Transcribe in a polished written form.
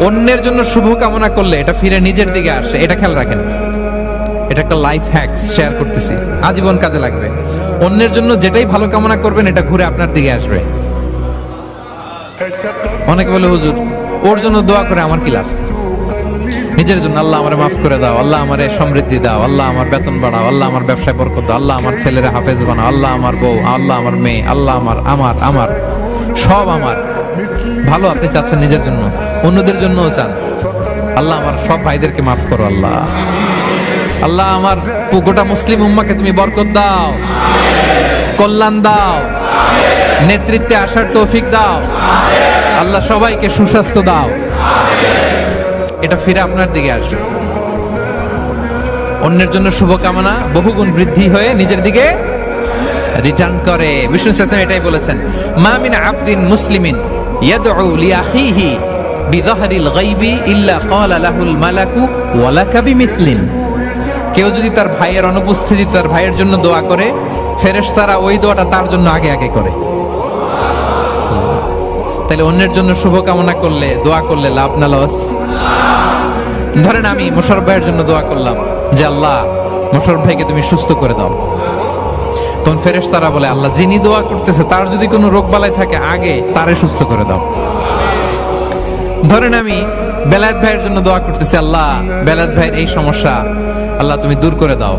অন্যের জন্য শুভ কামনা করলে এটা ফিরে নিজের দিকে আসে, এটা খেয়াল রাখেন। এটা একটা লাইফ হ্যাকস শেয়ার করতেছি, আজীবন কাজে লাগবে। অন্যের জন্য যেটাই ভালো কামনা করবেন এটা ঘুরে আপনার দিকে আসবে। অনেকে বলে হুজুর ওর জন্য দোয়া করে আমার কি লাভ? নিজের জন্য আল্লাহ আমারে মাফ করে দাও, আল্লাহ আমারে সমৃদ্ধি দাও, আল্লাহ আমার বেতন বাড়াও, আল্লাহ আমার ব্যবসায় বরকত দাও, আল্লাহ আমার ছেলেরা হাফেজ বানাও, আল্লাহ আমার বউ, আল্লাহ আমার মেয়ে, আল্লাহ আমার আমার আমার সব আমার ভালো আপনি চাচ্ছেন নিজের জন্য, অন্যদের জন্যও চান। আল্লাহ আমার সব ভাইদেরকে মাফ করো, আল্লাহ আল্লাহ আমার গোটা মুসলিম উম্মাকে তুমি বরকত দাও, কল্যাণ দাও, নেতৃত্বে আসার তৌফিক দাও, আল্লাহ সবাইকে সুস্বাস্থ্য দাও। এটা ফিরে আপনার দিকে আসবে। অন্যের জন্য শুভকামনা বহুগুণ বৃদ্ধি হয়ে নিজের দিকে রিটার্ন করে। বিষ্ণু সাল্লাল্লাহু এটাই বলেছেন, মা মিন আবদিন মুসলিমিন ইয়াদউ লিআখিহি বিযাহরিল গায়বি ইল্লা ক্বালা লাহুল মালাকু ওয়া লাকা বিমিসলিন। কেউ যদি তার ভাইয়ের অনুপস্থিতি তার ভাইয়ের জন্য দোয়া করে, ফেরেশতারা ওই দোয়াটা তার জন্য আগে আগে করে। তাহলে অন্যের জন্য শুভকামনা করলে, দোয়া করলে লাভ না লস? ধরেন আমি মোশাররফ ভাইয়ের জন্য দোয়া করলাম যে আল্লাহ মোশাররফ ভাইকে তুমি সুস্থ করে দাও, তখন ফেরেশতারা বলে আল্লাহ যিনি দোয়া করতেছে তার যদি কোনো রোগ বালাই থাকে আগে তারে সুস্থ করে দাও। ধরেন আমি বেলায়েত ভাইয়ের জন্য দোয়া করতেছি, আল্লাহ বেলায়েত ভাইয়ের এই সমস্যা আল্লাহ তুমি দূর করে দাও,